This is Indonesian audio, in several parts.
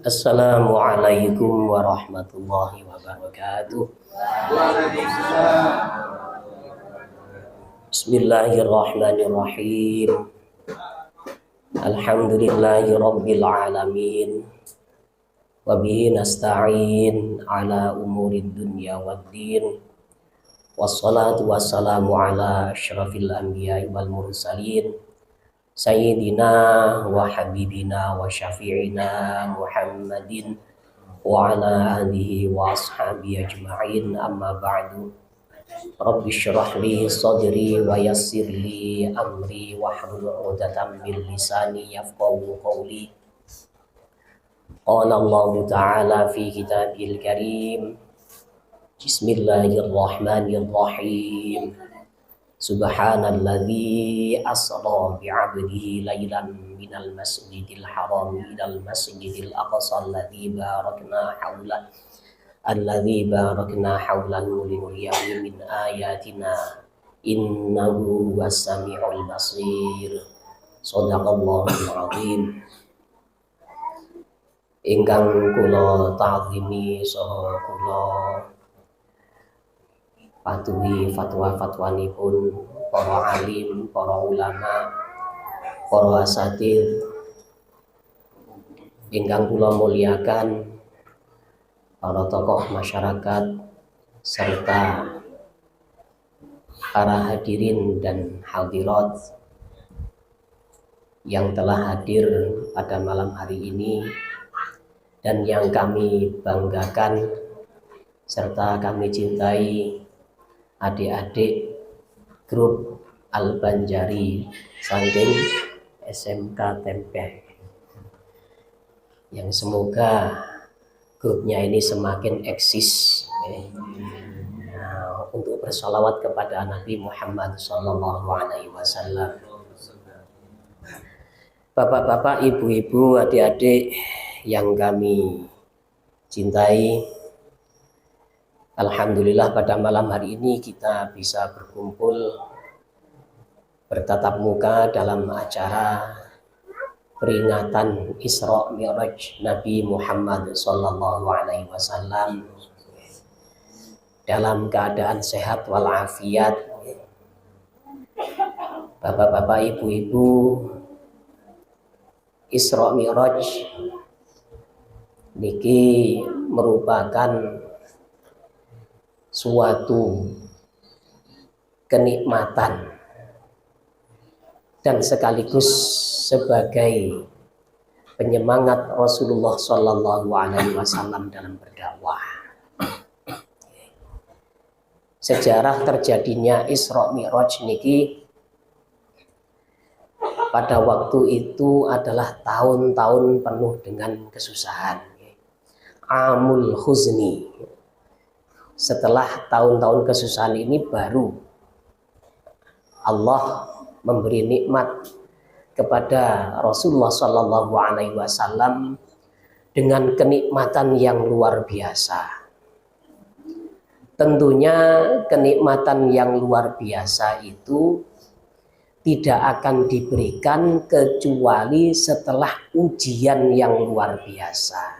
Assalamualaikum warahmatullahi wabarakatuh. Bismillahirrahmanirrahim. Alhamdulillahi rabbil alamin. Wa bihi nasta'in ala umurid dunya waddin. Wassalatu wassalamu ala asyrafil anbiya'i wal mursalin Sayyidina wa habibina wa syafi'ina Muhammadin wa ala alihi wa ashabihi ajma'in, amma ba'du. Rabbi syrah li sadri wa yassir li amri wa hlul 'uqdatam min lisani yafqahu qawli. Qala Allah ta'ala fi kitabil karim. Bismillahirrahmanirrahim. Subhanalladzi asra bi'abdihi laylan minal masjidil haram ilal masjidil aqsa alladzi barakna hawlahu linuriyahu min ayatina innahu was-sami'ul basir. Shadaqallahul azim. Ingkang kula ta'zimi saha kula patuhi fatwa-fatwanipun para alim, para ulama, para asatidz ingkang kula muliakan, para tokoh masyarakat serta para hadirin dan hadirat yang telah hadir pada malam hari ini dan yang kami banggakan serta kami cintai, adik-adik grup Al-Banjari saking SMK Tempe, yang semoga grupnya ini semakin eksis untuk bersalawat kepada Nabi Muhammad SAW. Bapak-bapak, ibu-ibu, adik-adik yang kami cintai, alhamdulillah pada malam hari ini kita bisa berkumpul bertatap muka dalam acara peringatan Isra Mi'raj Nabi Muhammad SAW dalam keadaan sehat walafiat. Bapak-bapak, ibu-ibu, Isra Mi'raj niki merupakan suatu kenikmatan dan sekaligus sebagai penyemangat Rasulullah SAW dalam berdakwah. Sejarah terjadinya Isra Mi'raj niki pada waktu itu adalah tahun-tahun penuh dengan kesusahan, Amul Huzni. Setelah tahun-tahun kesusahan ini baru Allah memberi nikmat kepada Rasulullah SAW dengan kenikmatan yang luar biasa. Tentunya kenikmatan yang luar biasa itu tidak akan diberikan kecuali setelah ujian yang luar biasa.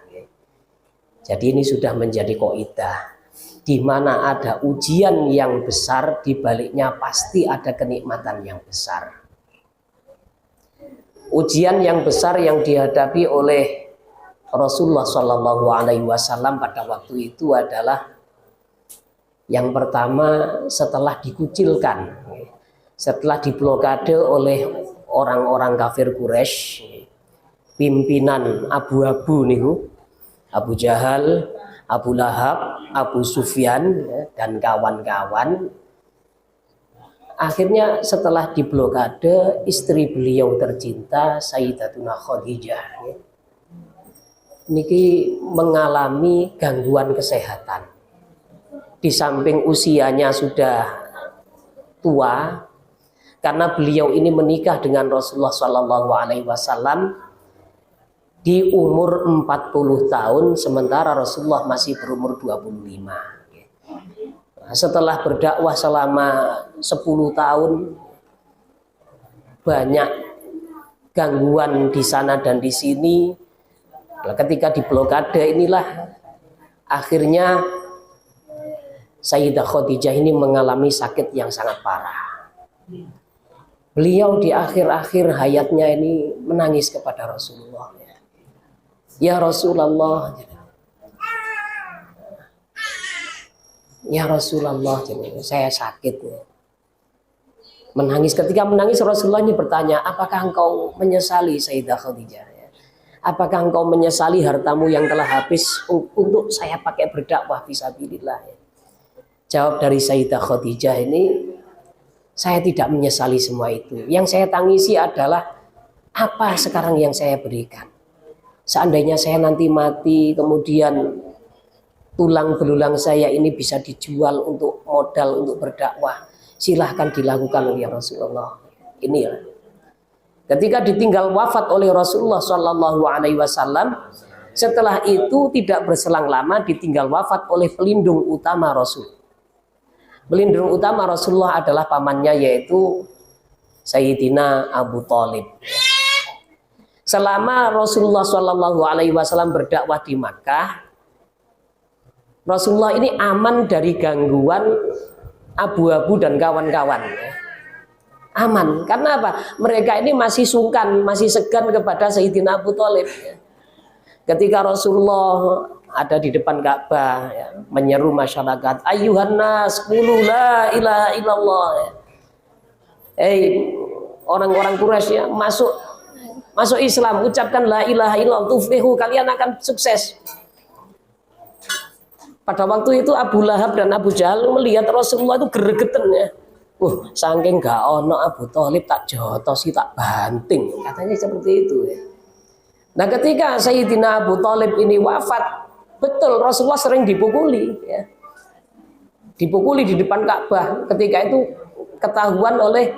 Jadi ini sudah menjadi kaidah. Di mana ada ujian yang besar, di baliknya pasti ada kenikmatan yang besar. Ujian yang besar yang dihadapi oleh Rasulullah SAW pada waktu itu adalah yang pertama, setelah dikucilkan, setelah diblokade oleh orang-orang kafir Quraisy, pimpinan abu-abu niku, Abu Jahal, Abu Lahab, Abu Sufyan dan kawan-kawan. Akhirnya setelah diblokade, istri beliau tercinta Sayyidatuna Khadijah niki mengalami gangguan kesehatan. Di samping usianya sudah tua, karena beliau ini menikah dengan Rasulullah SAW di umur 40 tahun, sementara Rasulullah masih berumur 25. Setelah berdakwah selama 10 tahun, banyak gangguan di sana dan di sini, Ketika diblokade inilah akhirnya Sayyidah Khadijah ini mengalami sakit yang sangat parah. Beliau di akhir-akhir hayatnya ini menangis kepada Rasulullah. Ya Rasulullah, ya Rasulullah, saya sakit. Menangis. Ketika menangis Rasulullah ini bertanya, apakah engkau menyesali Sayyidah Khadijah? Apakah engkau menyesali hartamu yang telah habis untuk saya pakai berdakwah fisabilillah? Jawab dari Sayyidah Khadijah ini, saya tidak menyesali semua itu. Yang saya tangisi adalah apa sekarang yang saya berikan. Seandainya saya nanti mati, kemudian tulang belulang saya ini bisa dijual untuk modal untuk berdakwah, silahkan dilakukan oleh Rasulullah. Inilah. Ketika ditinggal wafat oleh Rasulullah Shallallahu Alaihi Wasallam, setelah itu tidak berselang lama ditinggal wafat oleh pelindung utama Rasul. Pelindung utama Rasulullah adalah pamannya, yaitu Sayyidina Abu Thalib. Selama Rasulullah Shallallahu Alaihi Wasallam berdakwah di Makkah, Rasulullah ini aman dari gangguan abu-abu dan kawan-kawan. Aman, karena apa? Mereka ini masih sungkan, masih segan kepada Sayyidina Abu Thalib. Ketika Rasulullah ada di depan Ka'bah, menyeru masyarakat, ayyuhan nas qulu la ilaha illallah. Orang-orang Quraisy, masuk Islam, ucapkan la ilaha illallah tuflihu, kalian akan sukses. Pada waktu itu Abu Lahab dan Abu Jahal melihat Rasulullah itu gregetan ya. Saking gak ono Abu Thalib tak jotosi, tak banting, katanya seperti itu ya. Nah, ketika Sayyidina Abu Thalib ini wafat, betul Rasulullah sering dipukuli ya. Dipukuli di depan Ka'bah. Ketika itu ketahuan oleh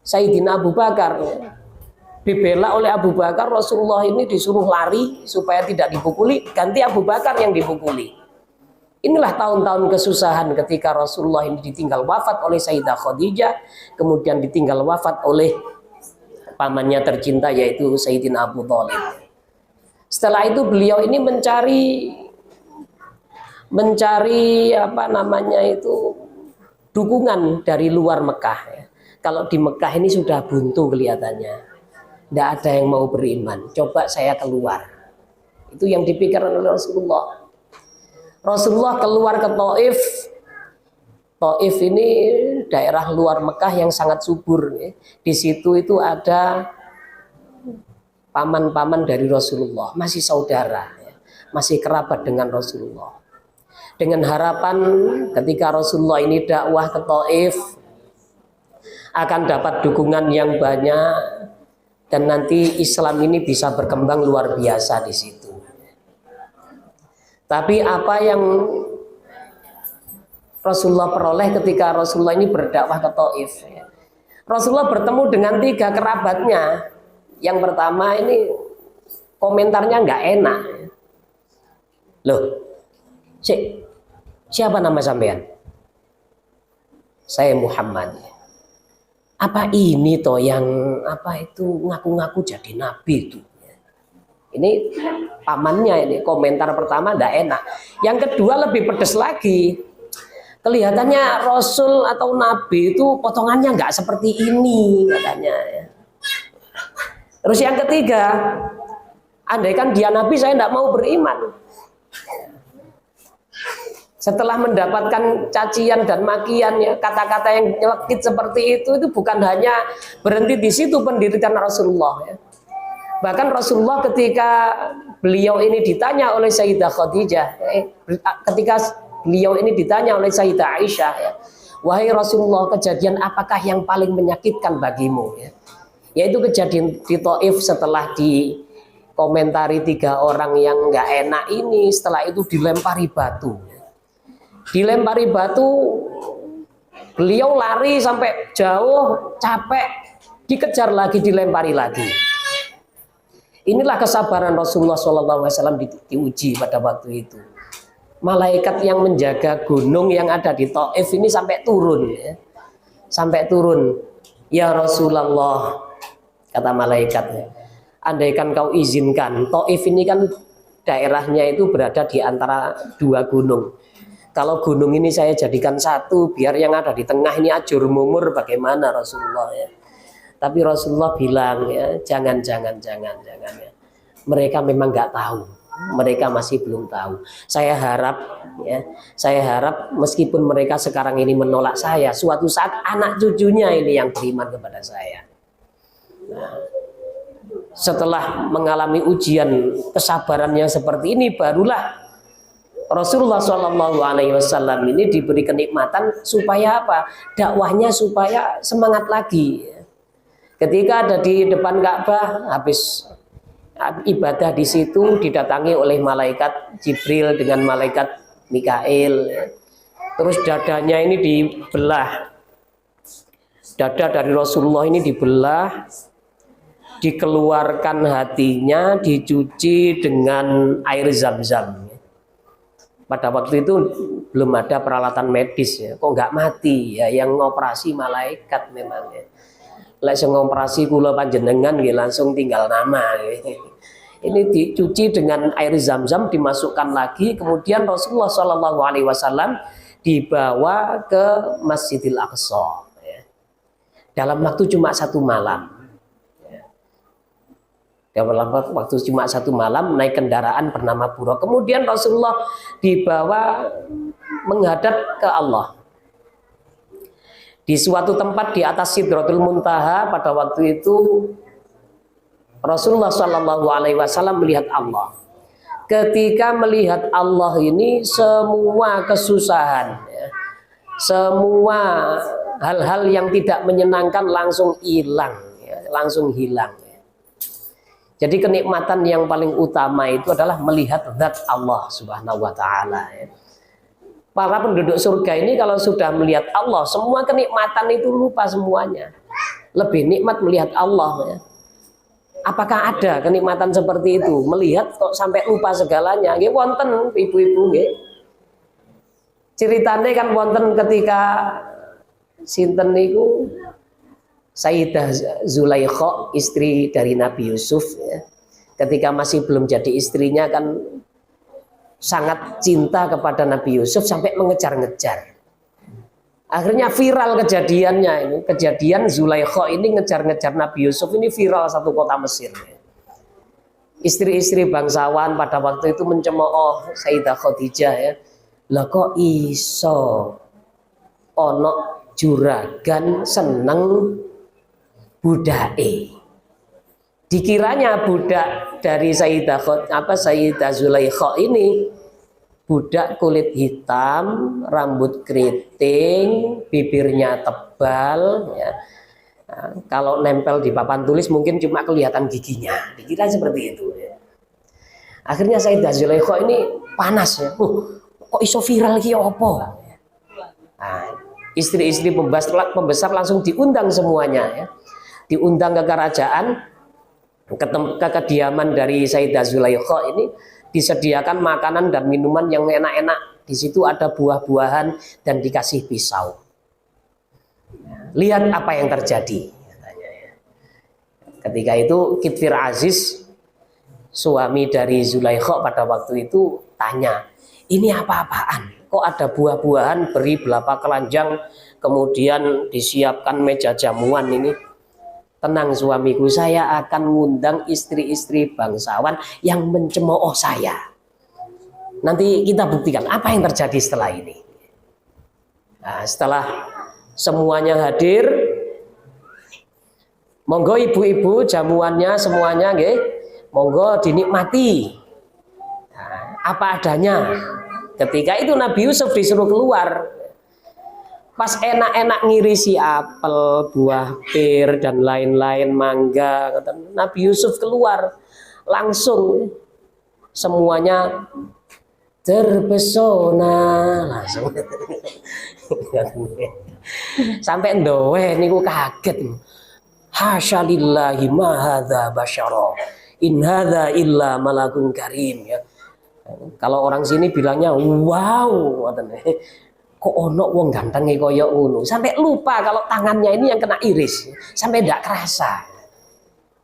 Sayyidina Abu Bakar ya. Dibela oleh Abu Bakar, Rasulullah ini disuruh lari supaya tidak dipukuli, ganti Abu Bakar yang dipukuli. Inilah tahun-tahun kesusahan ketika Rasulullah ini ditinggal wafat oleh Sayyidah Khadijah, kemudian ditinggal wafat oleh pamannya tercinta yaitu Sayyidina Abu Thalib. Setelah itu beliau ini mencari dukungan dari luar Mekah. Kalau di Mekah ini sudah buntu kelihatannya, tidak ada yang mau beriman. Coba saya keluar. Itu yang dipikirkan oleh Rasulullah. Rasulullah keluar ke Taif. Taif ini daerah luar Mekah yang sangat subur. Di situ itu ada paman-paman dari Rasulullah, masih saudara, masih kerabat dengan Rasulullah. Dengan harapan ketika Rasulullah ini dakwah ke Taif akan dapat dukungan yang banyak dan nanti Islam ini bisa berkembang luar biasa di situ. Tapi apa yang Rasulullah peroleh ketika Rasulullah ini berdakwah ke Taif? Rasulullah bertemu dengan 3 kerabatnya. Yang pertama ini komentarnya nggak enak. Loh, siapa nama sampean? Saya Muhammad. Apa ini toh yang ngaku-ngaku jadi nabi itu? Ini pamannya, ini komentar pertama tidak enak. Yang kedua lebih pedes lagi. Kelihatannya Rasul atau Nabi itu potongannya nggak seperti ini katanya. Terus yang ketiga, andaikan dia Nabi saya tidak mau beriman. Setelah mendapatkan cacian dan makian, ya, kata-kata yang nyelekit seperti itu bukan hanya berhenti di situ pendidikan Rasulullah. Ya. Bahkan Rasulullah ketika beliau ini ditanya oleh Sayyidah Khadijah, ketika beliau ini ditanya oleh Sayyidah Aisyah, ya, wahai Rasulullah, kejadian apakah yang paling menyakitkan bagimu? Ya, yaitu kejadian di Taif setelah dikomentari 3 orang yang nggak enak ini, setelah itu dilempari batu. Dilempari batu, beliau lari sampai jauh, capek, dikejar lagi, dilempari lagi. Inilah kesabaran Rasulullah SAW diuji pada waktu itu. Malaikat yang menjaga gunung yang ada di Taif ini sampai turun, ya. Sampai turun. Ya Rasulullah, kata malaikatnya, andaikan kau izinkan, Taif ini kan daerahnya itu berada di antara dua gunung. Kalau gunung ini saya jadikan satu, biar yang ada di tengah ini ajur mumur, bagaimana Rasulullah ya. Tapi Rasulullah bilang ya, jangan ya. Mereka memang nggak tahu, mereka masih belum tahu. Saya harap meskipun mereka sekarang ini menolak saya, suatu saat anak cucunya ini yang beriman kepada saya. Nah, setelah mengalami ujian kesabarannya seperti ini, barulah Rasulullah SAW ini diberi kenikmatan supaya apa? Dakwahnya supaya semangat lagi. Ketika ada di depan Ka'bah, habis ibadah di situ didatangi oleh malaikat Jibril dengan malaikat Mikail. Terus dadanya ini dibelah. Dada dari Rasulullah ini dibelah, dikeluarkan hatinya, dicuci dengan air zam-zam. Pada waktu itu belum ada peralatan medis ya, kok nggak mati ya, yang ngoperasi malaikat memang ya. Langsung ngoperasi kula panjenengan ya, langsung tinggal nama ya. Ini dicuci dengan air zam-zam, dimasukkan lagi, kemudian Rasulullah SAW dibawa ke Masjidil Aqsa ya. Dalam waktu cuma 1 malam. Dalam waktu cuma 1 malam naik kendaraan bernama Buraq. Kemudian Rasulullah dibawa menghadap ke Allah. Di suatu tempat di atas Sidratul Muntaha pada waktu itu Rasulullah SAW melihat Allah. Ketika melihat Allah ini semua kesusahan, ya, semua hal-hal yang tidak menyenangkan langsung hilang, ya, langsung hilang. Jadi kenikmatan yang paling utama itu adalah melihat zat Allah Subhanahu wa taala ya. Para penduduk surga ini kalau sudah melihat Allah, semua kenikmatan itu lupa semuanya. Lebih nikmat melihat Allah ya. Apakah ada kenikmatan seperti itu? Melihat kok sampai lupa segalanya. Nggih wonten ibu-ibu nggih. Ceritane kan wonten ketika sinten niku Sayyidah Zulaikha, istri dari Nabi Yusuf ya. Ketika masih belum jadi istrinya kan sangat cinta kepada Nabi Yusuf sampai mengejar-ngejar. Akhirnya viral kejadiannya ini. Kejadian Zulaikha ini ngejar-ngejar Nabi Yusuf ini viral satu kota Mesir ya. Istri-istri bangsawan pada waktu itu mencemooh Sayyidah Khadijah ya. Lah kok iso ono juragan seneng budake. Dikiranya budak dari Sayyidah Zulaikha ini budak kulit hitam, rambut keriting, bibirnya tebal ya. Nah, kalau nempel di papan tulis mungkin cuma kelihatan giginya. Dikira seperti itu ya. Akhirnya Sayyidah Zulaikha ini panas ya. Kok iso viral iki opo? Nah, istri-istri pembesar langsung diundang semuanya ya. Diundang ke kerajaan, ke kediaman dari Sayyidah Zulaikha ini, disediakan makanan dan minuman yang enak-enak. Di situ ada buah-buahan dan dikasih pisau. Lihat apa yang terjadi. Ketika itu Kitfir Aziz, suami dari Zulaikha pada waktu itu tanya, ini apa-apaan? Kok ada buah-buahan beri berapa keranjang, kemudian disiapkan meja jamuan ini. Tenang suamiku, saya akan mengundang istri-istri bangsawan yang mencemooh saya. Nanti kita buktikan apa yang terjadi setelah ini. Nah, setelah semuanya hadir, monggo ibu-ibu jamuannya semuanya nggih, monggo dinikmati. Nah, apa adanya. Ketika itu Nabi Yusuf disuruh keluar. Pas enak-enak ngirisi apel, buah pir dan lain-lain, mangga, Nabi Yusuf keluar langsung semuanya terpesona langsung. Sampai ndowe niku kaget. Hasya lillahi ma hadza basyara. In hadza illa malakun karim ya. Kalau orang sini bilangnya wow, kok ono wong ganteng kaya ngono, sampai lupa kalau tangannya ini yang kena iris, sampai tidak kerasa.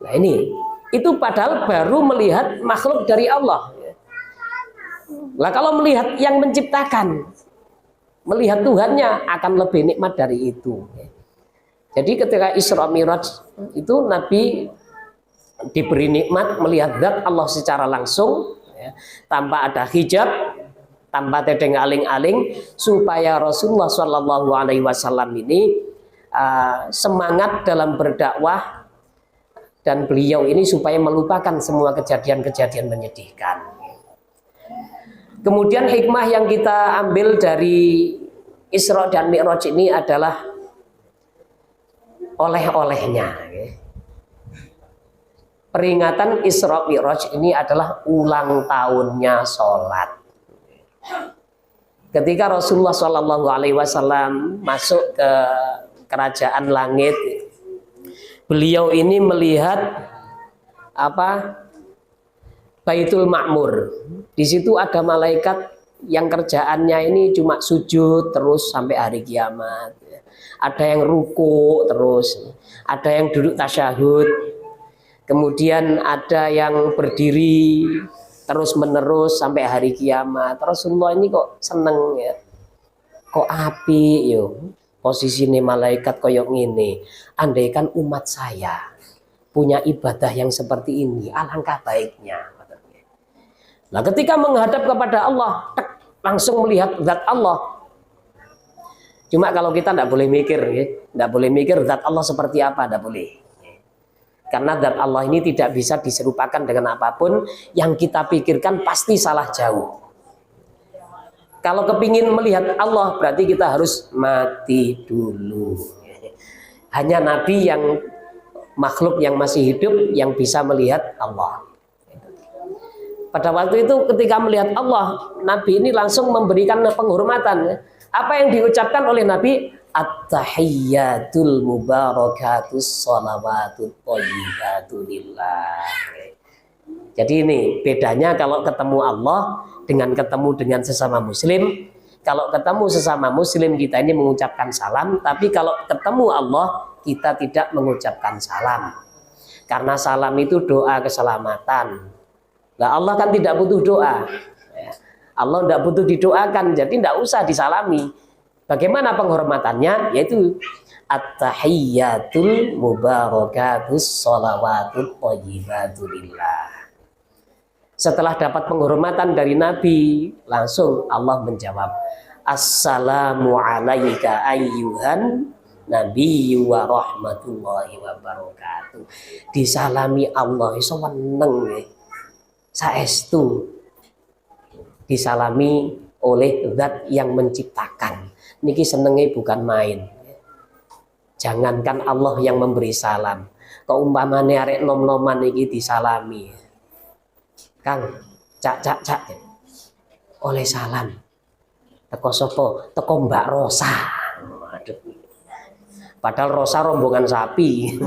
Nah ini itu padahal baru melihat makhluk dari Allah. Lah kalau melihat yang menciptakan, melihat Tuhannya akan lebih nikmat dari itu. Jadi ketika Isra Mi'raj itu Nabi diberi nikmat melihat zat Allah secara langsung, ya, tanpa ada hijab, tanpa tedeng aling-aling, supaya Rasulullah Shallallahu Alaihi Wasallam ini semangat dalam berdakwah, dan beliau ini supaya melupakan semua kejadian-kejadian menyedihkan. Kemudian hikmah yang kita ambil dari Isra dan Mi'raj ini adalah oleh-olehnya. Peringatan Isra Mi'raj ini adalah ulang tahunnya sholat. Ketika Rasulullah Shallallahu Alaihi Wasallam masuk ke kerajaan langit, beliau ini melihat Baitul Ma'mur. Di situ ada malaikat yang kerjaannya ini cuma sujud terus sampai hari kiamat. Ada yang ruku terus, ada yang duduk tasyahud, kemudian ada yang berdiri terus menerus sampai hari kiamat. Rasulullah ini kok seneng ya, kok api yo posisi ini malaikat koyok ngene. Andaikan umat saya punya ibadah yang seperti ini, alangkah baiknya. Nah, ketika menghadap kepada Allah, langsung melihat zat Allah. Cuma kalau kita tidak boleh mikir, ya, tidak boleh mikir zat Allah seperti apa, tidak boleh. Karena zat Allah ini tidak bisa diserupakan dengan apapun. Yang kita pikirkan pasti salah jauh. Kalau kepingin melihat Allah, berarti kita harus mati dulu. Hanya Nabi yang makhluk yang masih hidup yang bisa melihat Allah. Pada waktu itu ketika melihat Allah, Nabi ini langsung memberikan penghormatan. Apa yang diucapkan oleh Nabi? At-tahiyyatul mubarakatus sholawatut thayyibatu lillah. Jadi ini bedanya kalau ketemu Allah dengan ketemu dengan sesama muslim. Kalau ketemu sesama muslim kita ini mengucapkan salam, tapi kalau ketemu Allah kita tidak mengucapkan salam. Karena salam itu doa keselamatan. Nah, Allah kan tidak butuh doa. Allah tidak butuh didoakan, jadi tidak usah disalami. Bagaimana penghormatannya? Yaitu at-tahiyyatul mubarakatus sholawatut thayyibatu lillah. Setelah dapat penghormatan dari Nabi, langsung Allah menjawab, assalamu alaika ayyuhan nabiyyu wa rahmatullahi wa barakatuh. Disalami Allah, iso meneng ya. Saestu disalami oleh zat yang menciptakan. Niki senenge bukan main. Jangankan Allah yang memberi salam, kok umpamane arek nom-noman niki disalami. Kang, cak oleh salam. Teko sapa? Teko Mbak Rosa. Aduh. Padahal Rosa rombongan sapi.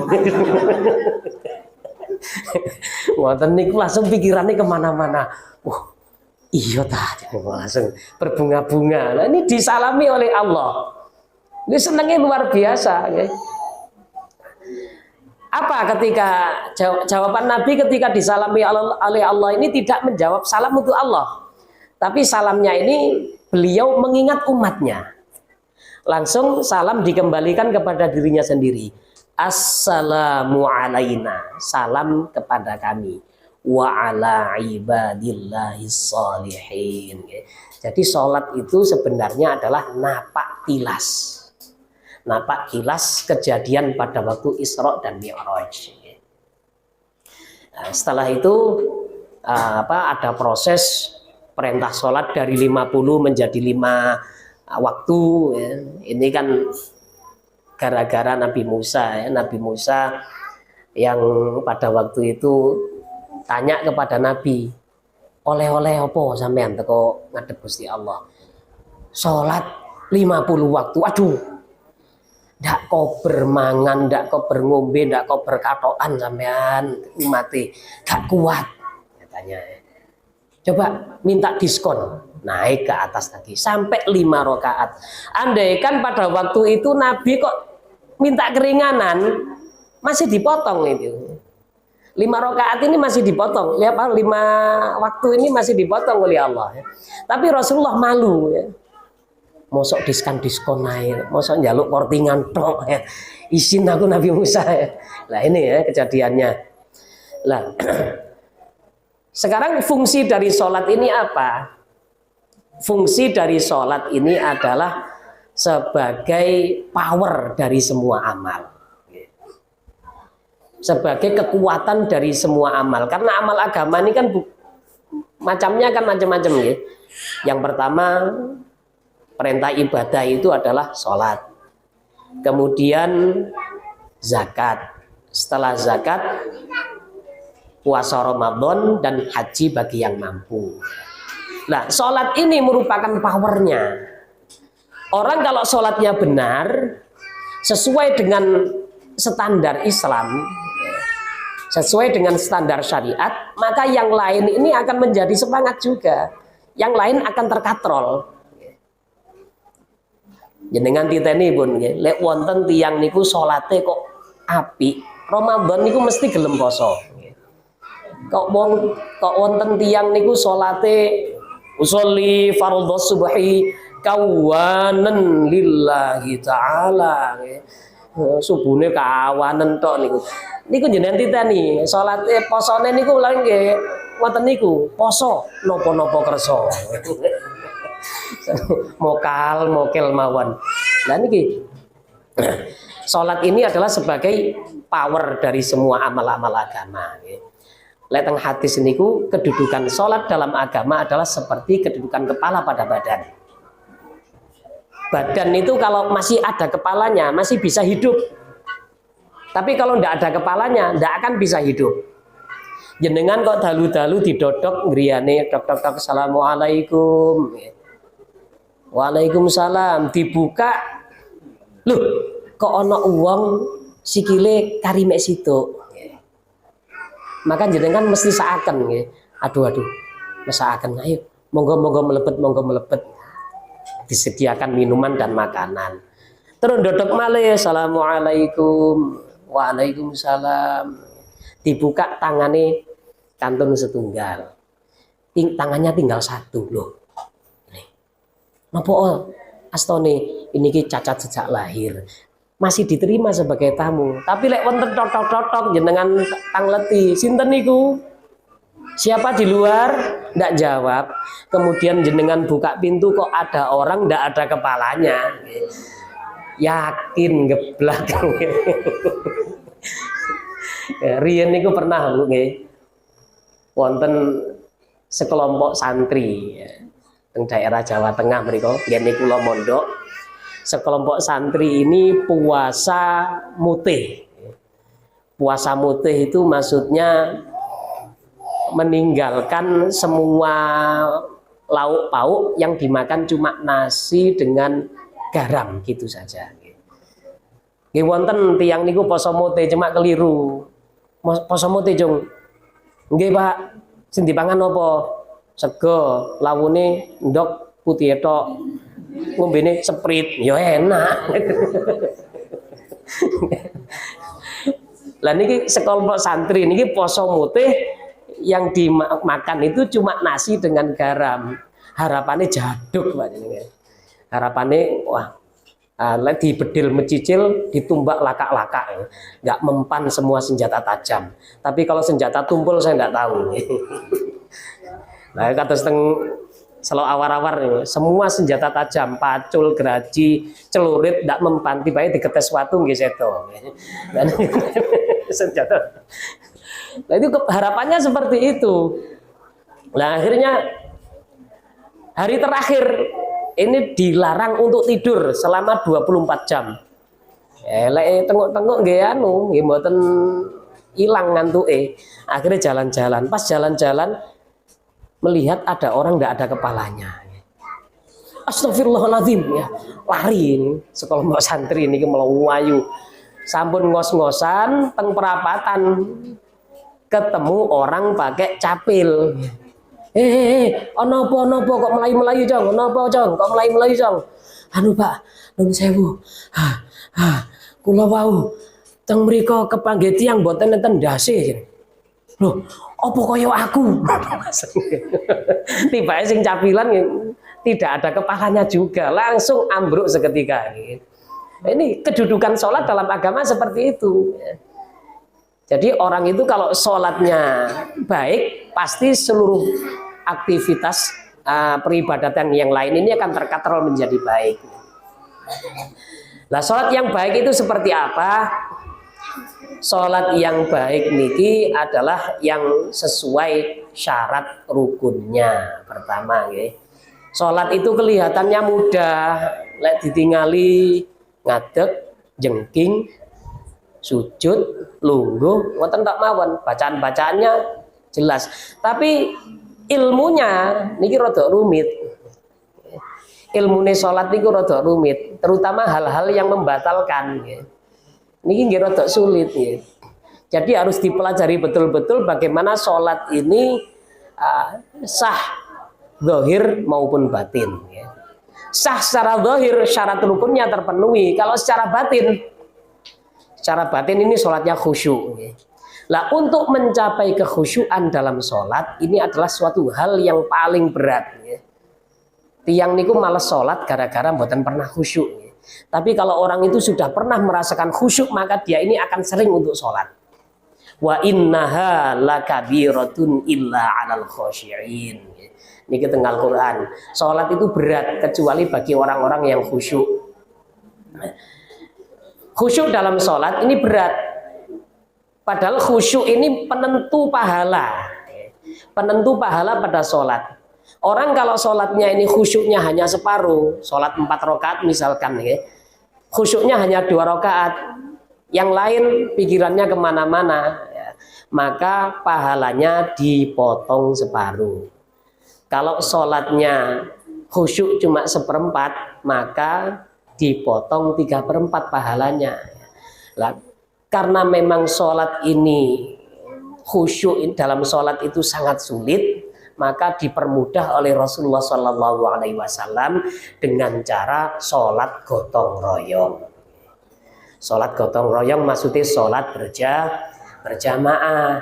Ngoten niku langsung pikirannya kemana-mana. Iya langsung berbunga-bunga. Nah, ini disalami oleh Allah. Ini senangnya luar biasa. Ya. Apa ketika jawaban Nabi ketika disalami oleh Allah ini tidak menjawab salam untuk Allah, tapi salamnya ini beliau mengingat umatnya. Langsung salam dikembalikan kepada dirinya sendiri. Assalamu alaina, salam kepada kami, wa ala ibadillahis sholihin. Jadi sholat itu sebenarnya adalah napak tilas kejadian pada waktu Isra dan Mi'raj. Nah, setelah itu ada proses perintah sholat dari 50 menjadi 5 waktu. Ya. Ini kan gara-gara Nabi Musa, ya. Nabi Musa yang pada waktu itu tanya kepada Nabi, oleh-oleh apa sampean teko ngadep Gusti Allah? Salat 50 waktu. Aduh. Ndak kau bermangan, ndak kau berngombe, ndak kau berkatokan sampean mati, gak kuat katanya. Coba minta diskon, naik ke atas lagi sampai 5 rakaat. Andaikan pada waktu itu Nabi kok minta keringanan, masih dipotong itu. 5 rakaat ini masih dipotong, ya, 5 waktu ini masih dipotong oleh Allah. Ya. Tapi Rasulullah malu. Ya. Mosok diskon air, mosok njaluk kortingan tok. Ya. Izin aku Nabi Musa. Ya. Nah ini ya kejadiannya. Lah, sekarang fungsi dari sholat ini apa? Fungsi dari sholat ini adalah sebagai power dari semua amal, sebagai kekuatan dari semua amal. Karena amal agama ini kan macamnya kan macam-macam ya. Yang pertama perintah ibadah itu adalah sholat, kemudian zakat, setelah zakat puasa Ramadan dan haji bagi yang mampu. Nah, sholat ini merupakan powernya. Orang kalau sholatnya benar, sesuai dengan standar Islam, sesuai dengan standar syariat, maka yang lain ini akan menjadi semangat juga. Yang lain akan terkatrol. Jenengan titeni pun, lek wonten tiyang niku sholate kok apik, Ramadan niku mesti gelem poso. Kok wonten tiyang niku sholate usolli fardhu subhi kawanan lillahi ta'ala. Subuhne kawanan tok niku. Niku jenengan titeni, salat posone niku lha nggih ngoten niku, poso napa-napa kersa. Mokel mawon. Lah niki salat ini adalah sebagai power dari semua amal-amal agama nggih. Lek teng hadis niku kedudukan salat dalam agama adalah seperti kedudukan kepala pada badan. Badan itu kalau masih ada kepalanya masih bisa hidup. Tapi kalau tidak ada kepalanya tidak akan bisa hidup. Jenengan kok dalu-dalu didodok griyane tok-tok assalamualaikum. Waalaikumsalam, dibuka. Loh, kok ana wong sikile kari mek situ. Maka jenengan mesti seakan nggih. Aduh, mesaaken ayo monggo mlebet. Disediakan minuman dan makanan. Terus dodok malih, assalamualaikum, waalaikumsalam. Dibuka tangane kantun setunggal. Tangannya tinggal satu loh. Napa astone ini ki cacat sejak lahir. Masih diterima sebagai tamu. Tapi lek wonten totok-totok jenengan tangleti, sinten niku? Siapa di luar? Ndak jawab. Kemudian jenengan buka pintu kok ada orang ndak ada kepalanya. Yakin geblak. Riyen niku pernah nggih. Wonten sekelompok santri teng daerah Jawa Tengah mriku, yen niku kula mondok. Sekelompok santri ini puasa mutih. Puasa mutih itu maksudnya meninggalkan semua lauk pauk yang dimakan cuma nasi dengan garam gitu saja. Nggih wonten tiyang niku poso mutih cuma keliru. Poso mutih, Jung. Nggih, Pak. Sing dipangan apa? Sego, lawune ndok putih tok. Ngombene Sprite, ya enak. Lah niki sekelompok santri niki poso mutih yang dimakan itu cuma nasi dengan garam. Harapannya jaduk, Pak. Harapannya wah, di bedil mecicil ditumbak lakak-lakak, nggak mempan semua senjata tajam. Tapi kalau senjata tumpul saya nggak tahu. Nah, kata selalu awar-awar semua senjata tajam, pacul, geraji, celurit ndak mempan, tiba-tiba diketes watu nggih seto. Dan senjata. Nah, itu harapannya seperti itu. Nah, akhirnya hari terakhir ini dilarang untuk tidur selama 24 jam. Lek tengok-tengok nggih anu, nggih mboten ilang ngantuke. Akhirnya jalan-jalan. Pas jalan-jalan melihat ada orang tidak ada kepalanya. Astagfirullahaladzim, ya. Lari ini sekelompok santri ini melayu. Sampun ngos-ngosan teng perapatan ketemu orang pakai capil. Ono apa kok melayu-melayu, Jong? Ono apa, Jong? Kok melayu-melayu, Jong? Anu, Pak, nuwun sewu. Kula wau teng mriku kepanggih tiyang mboten enten ndase. Loh, opo koyo aku? Tiba sing capilan tidak ada kepalanya juga, langsung ambruk seketika. Ini kedudukan sholat dalam agama seperti itu. Jadi orang itu kalau sholatnya baik, pasti seluruh aktivitas peribadatan yang lain ini akan terkatrol menjadi baik. Nah, sholat yang baik itu seperti apa? Sholat yang baik niki adalah yang sesuai syarat rukunnya. Pertama, sholat itu kelihatannya mudah, lek ditingali ngadeg, jengking, sujud, lungguh, ngoten tak mawon, bacaan-bacaannya jelas. Tapi ilmunya niki rada rumit. Ilmune sholat niku rada rumit, terutama hal-hal yang membatalkan. Niki nggih rada sulit ya. Jadi harus dipelajari betul-betul bagaimana sholat ini sah zahir maupun batin. Sah secara zahir, syarat rukunnya terpenuhi. Kalau secara batin ini sholatnya khusyuk. Lah untuk mencapai kekhusyuan dalam sholat ini adalah suatu hal yang paling berat. Tiang niku males sholat gara-gara mboten pernah khusyuk. Tapi kalau orang itu sudah pernah merasakan khusyuk, maka dia ini akan sering untuk sholat. Wa innaha lakabiratun illa 'alal khosyi'in. Niki tengah Al-Quran. Sholat itu berat kecuali bagi orang-orang yang khusyuk. Khusyuk dalam sholat ini berat. Padahal khusyuk ini penentu pahala. Penentu pahala pada sholat. Orang kalau sholatnya ini khusyuknya hanya separuh, sholat 4 rakaat misalkan, khusyuknya hanya 2 rakaat, yang lain pikirannya kemana-mana, maka pahalanya dipotong separuh. Kalau sholatnya khusyuk cuma 1/4, maka dipotong 3/4 pahalanya. Karena memang sholat ini khusyuk dalam sholat itu sangat sulit, maka dipermudah oleh Rasulullah SAW dengan cara sholat gotong royong. Sholat gotong royong maksudnya sholat berjamaah.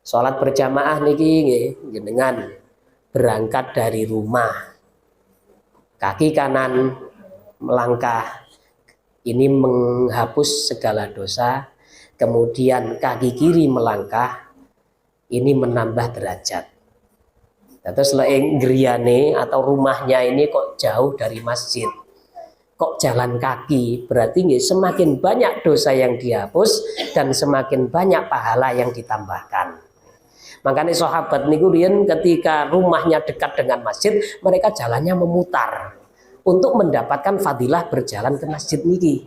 Sholat berjamaah niki jenengan berangkat dari rumah, kaki kanan melangkah, ini menghapus segala dosa, kemudian kaki kiri melangkah, ini menambah derajat. Terus griyane atau rumahnya ini kok jauh dari masjid, kok jalan kaki, berarti semakin banyak dosa yang dihapus dan semakin banyak pahala yang ditambahkan. Makanya sahabat niku riyen ketika rumahnya dekat dengan masjid, mereka jalannya memutar untuk mendapatkan fadilah berjalan ke masjid niki.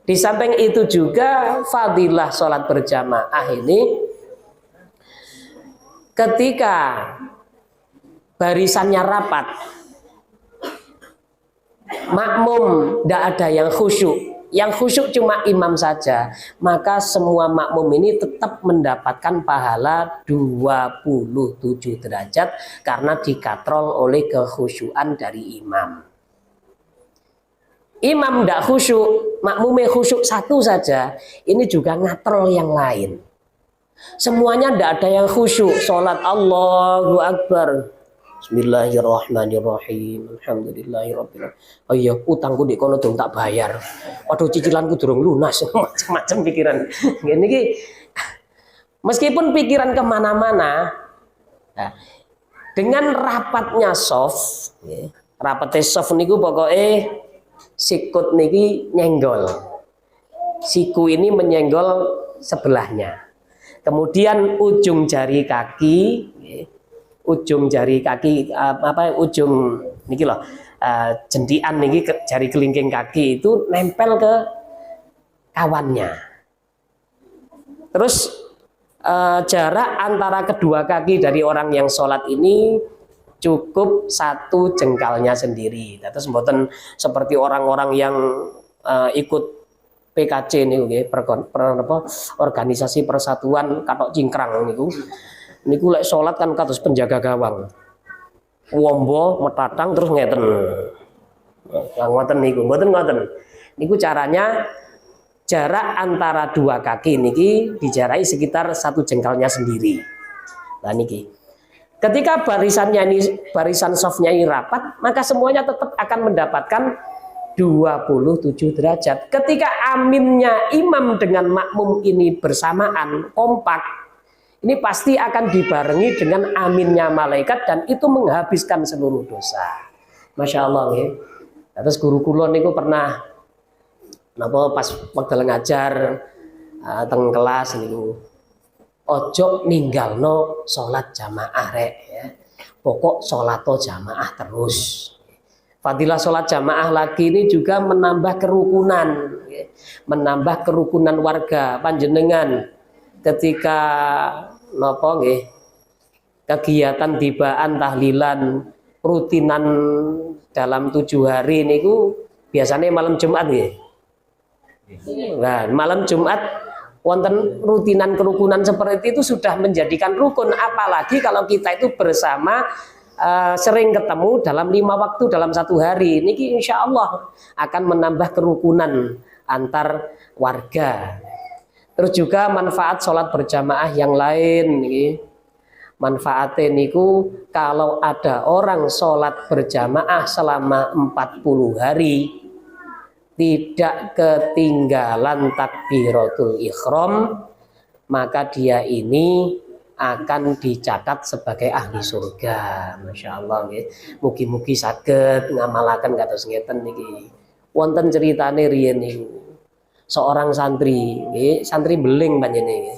Di samping itu juga fadilah sholat berjamaah ini ketika barisannya rapat, makmum tidak ada yang khusyuk, yang khusyuk cuma imam saja, maka semua makmum ini tetap mendapatkan pahala 27 derajat karena dikatrol oleh kekhusyuan dari imam. Imam tidak khusyuk, makmumnya khusyuk 1 saja, ini juga ngatrol yang lain. Semuanya tidak ada yang khusyuk, sholat Allahu Akbar, Bismillahirrahmanirrahim, Alhamdulillahirabbil alamin. Oh iya, utangku di kono durung tak bayar. Waduh, cicilanku durung lunas, macam-macam pikiran. Ini meskipun pikiran kemana-mana, nah, dengan rapatnya soft, rapatnya soft niku pokoknya sikut niki nyenggol, siku ini menyenggol sebelahnya. Kemudian ujung jari kaki, ujung jari kaki ujung niki loh, jendian niki jari kelingking kaki itu nempel ke kawannya. Terus jarak antara kedua kaki dari orang yang sholat ini cukup 1 jengkalnya sendiri. Terus mboten seperti orang-orang yang ikut PKC niku nggih, organisasi persatuan katok cingkrang niku. Niku lek sholat kan kados penjaga gawang. Wombo metatang terus ngeten. Ngoten niku, mboten ngoten. Niku caranya jarak antara dua kaki niki dijarai sekitar 1 jengkalnya sendiri. Nah niki. Ketika barisan softnya ini rapat, maka semuanya tetap akan mendapatkan 27 derajat. Ketika aminnya imam dengan makmum ini bersamaan, kompak, ini pasti akan dibarengi dengan aminnya malaikat dan itu menghabiskan seluruh dosa. Masya Allah ya. Terus guru kulon niku pernah pas waktu ngajar teng kelas niku ojo ninggalno sholat jamaah rek ya. Pokok sholato jamaah terus. Fadilah sholat jamaah lagi ini juga menambah kerukunan ya. Menambah kerukunan warga panjenengan ketika napa nggih kegiatan tibaan tahlilan rutinan dalam 7 hari niku biasanya malam Jumat nggih. Nah, malam Jumat wonten rutinan kerukunan seperti itu sudah menjadikan rukun, apalagi kalau kita itu bersama sering ketemu dalam 5 waktu dalam 1 hari. Niki insya Allah akan menambah kerukunan antar warga. Terus juga manfaat sholat berjamaah yang lain niki. Manfaatnya niku kalau ada orang sholat berjamaah selama 40 hari tidak ketinggalan takbiratul ihram, maka dia ini akan dicatat sebagai ahli surga. Masya Allah nggih. Mugi-mugi saged ngamalaken kados ngeten niki. Wonten ceritane riyen niku. Seorang santri, nggih, santri beling panjenengan.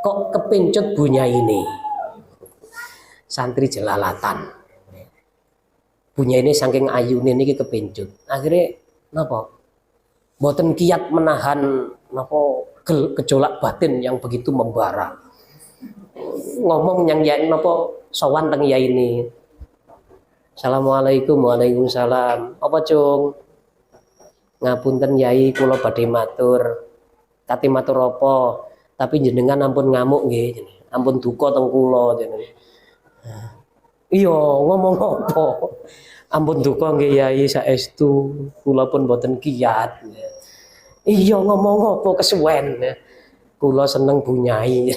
Kok kepincut bunya ini. Santri jelalatan. Bunya ini saking ayune niki kepincut. Akhirnya napa? Mboten kiat menahan napa gejolak batin yang begitu membara. Ngomong yang ya napa sowan teng yai ini. Assalamualaikum. Waalaikumsalam. Apa cung? Ngapunten yai kula badhe matur. Kate matur apa? Tapi jenengan ampun ngamuk nggih. Ampun duka teng kula jenengan. Iya, ngomong apa? Ampun duka nggih yai saestu kula pun boten kiat. Iya ngomong apa kesuwen. Kula seneng bunyai.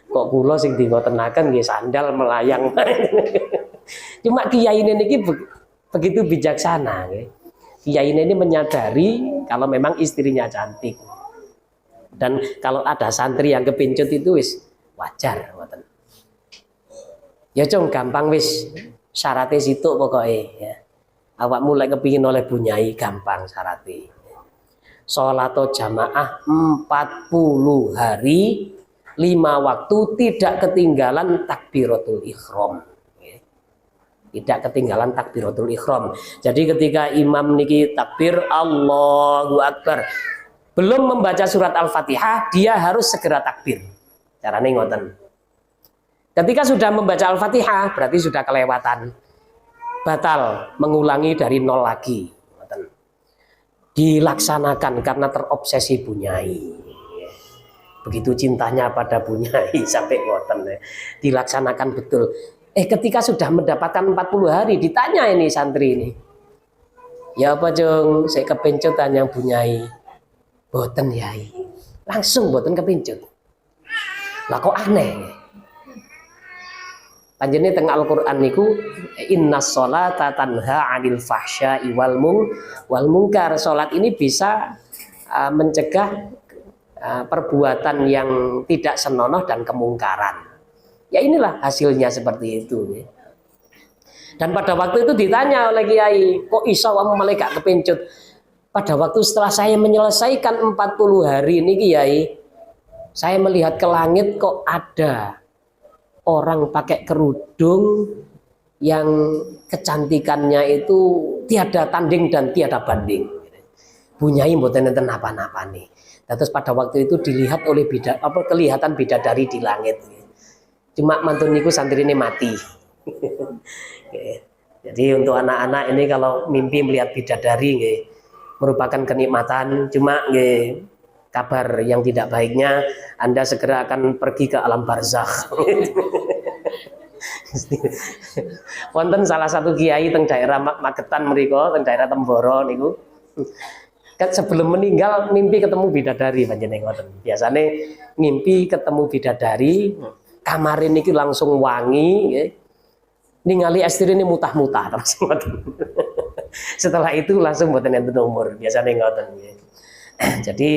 Kok kula sing dingotenaken nggih sandal melayang. Cuma kiai ini niki begitu bijaksana nggih. Kiai ini menyadari kalau memang istrinya cantik. Dan kalau ada santri yang kepincut itu wis wajar ngoten. Ya cung gampang wis. Syaratnya situ pokoknya ya. Awak mulai kepingin oleh bunyai gampang syaratnya. Sholato jamaah 40 hari 5 waktu tidak ketinggalan takbiratul ihram. Tidak ketinggalan takbiratul ihram. Jadi ketika imam niki takbir Allahu Akbar belum membaca surat Al-Fatihah, dia harus segera takbir. Caranya ngoten. Ketika sudah membaca Al-Fatihah berarti sudah kelewatan. Batal, mengulangi dari 0 lagi. Dilaksanakan karena terobsesi bunyai. Begitu cintanya pada bunyai sampai ngoten. Dilaksanakan betul. Ketika sudah mendapatkan 40 hari ditanya ini santri ini. Ya apa jeng, saya kepencut yang bunyai. Boten yai. Langsung boten kepencut. Lah kok aneh. Panjenengan teng Al-Qur'an niku innas sholata tanha 'anil fahsya'i wal munkar. Salat ini bisa mencegah perbuatan yang tidak senonoh dan kemungkaran. Ya inilah hasilnya seperti itu. Dan pada waktu itu ditanya oleh kiai, kok iso kamu malah gak kepencut? Pada waktu setelah saya menyelesaikan 40 hari ini kiai, saya melihat ke langit kok ada orang pakai kerudung yang kecantikannya itu tiada tanding dan tiada banding. Bunyai mboten enten napa-napa nih. Terus pada waktu itu dilihat oleh kelihatan bidadari di langit. Cuma mantun niku santri ini mati. Jadi untuk anak-anak ini kalau mimpi melihat bidadari merupakan kenikmatan. Cuma kabar yang tidak baiknya Anda segera akan pergi ke alam barzakh. Wonten salah satu kiai teng daerah Magetan mriku, teng daerah Temboro niku. Kan sebelum meninggal mimpi ketemu bidadari panjenengan ngoten. Biasane ngimpi ketemu bidadari, kamare niki langsung wangi nggih. Ningali ini mutah-mutah terus ngoten. Setelah itu langsung mboten enten umur, biasane ngoten nggih. Jadi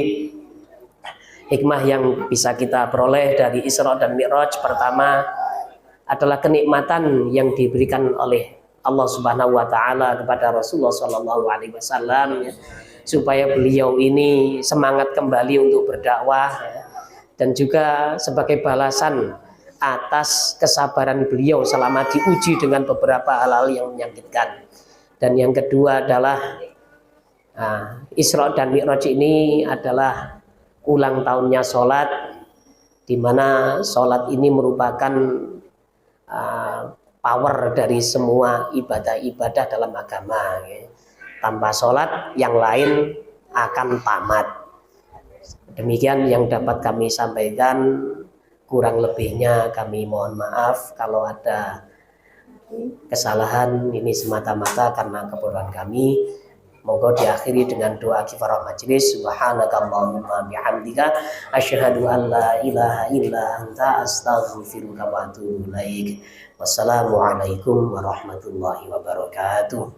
hikmah yang bisa kita peroleh dari Isra dan Mi'raj pertama adalah kenikmatan yang diberikan oleh Allah Subhanahu wa taala kepada Rasulullah sallallahu alaihi wasallam ya, supaya beliau ini semangat kembali untuk berdakwah ya, dan juga sebagai balasan atas kesabaran beliau selama diuji dengan beberapa hal-hal yang menyakitkan. Dan yang kedua adalah Isra dan Mi'raj ini adalah ulang tahunnya sholat, di mana sholat ini merupakan power dari semua ibadah-ibadah dalam agama ya. Tanpa sholat yang lain akan tamat. Demikian yang dapat kami sampaikan, kurang lebihnya kami mohon maaf kalau ada kesalahan, ini semata-mata karena kebodohan kami. Moga diakhiri dengan doa kifarah majelis. Subhanakallahumma bihamdika asyhadu an la ilaha illa anta astaghfiruka wa atubu ilaik. Wassalamualaikum warahmatullahi wabarakatuh.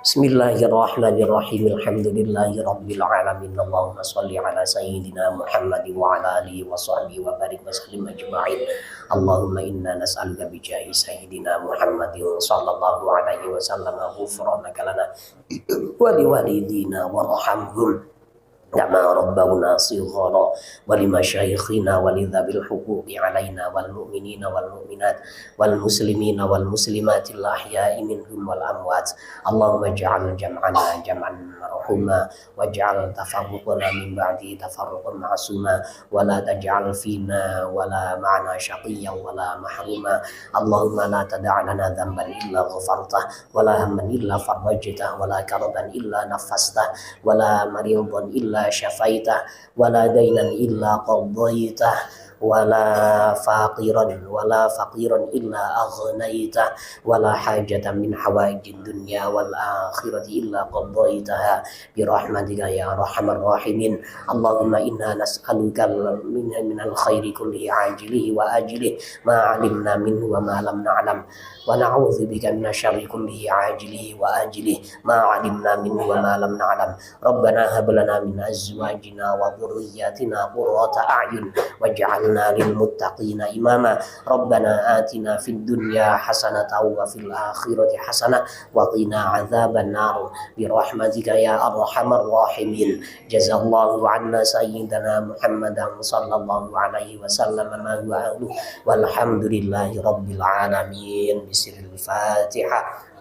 Bismillahirrahmanirrahim. Alhamdulillahi rabbil alamin. Allahumma shalli ala sayyidina Muhammad wa ala alihi wa sahbihi wa barik wa sallim ajma'in. Allahumma inna nas'aluka bi jahi sayyidina Muhammadin sallallahu alaihi wasallam ghufranaka lana wa liwalidina warhamhum kama rabbawna shighara wa limasyayikhina wa lidzabil huquqi alaina wal mu'minina wal mu'minat wal muslimina wal muslimatil ahya'i minhum wal amwat. Allahumma ij'al jam'ana jam'an marhuma waj'al tafarruqana min ba'di tafarruqan ma'suma wa la taj'al fina wa la ma'ana syaqiyyan wa la mahruma. Allahumma la tada' lana dhanban illa ghafartah wa la hamman illa farajtah wa la karban illa nafastah wa la maridan illa syafaitah wala dainan illa qaddaitah wala faqiran illa aghnaitah wala hajatan min hawaijid dunya wal akhirati illa qaddaitaha bi rahmatika ya arhamar rahimin. Allahumma inna nas'aluka minal khairi kullihi ajilihi wa ajilihi ma 'alimna minhu wa ma lam na'lam wa na'udzu bika minasyarri kullihi ajilihi wa ajilihi ma 'alimna minhu wa ma lam na'lam. Rabbana hab lana min azwajina wa dhurriyyatina qurrata a'yun waj'alna lil muttaqina imama. Rabbana atina fid dunya hasanatan wa fil akhirati hasanah wa qina adzaban nar bi rahmatika ya arhamar rahimin. Jazallahu 'anna sayyidina Muhammadan sallallahu alaihi wasallam ma huwa ahlu walhamdulillahi rabbil alamin. Bismillahirrahmanirrahim.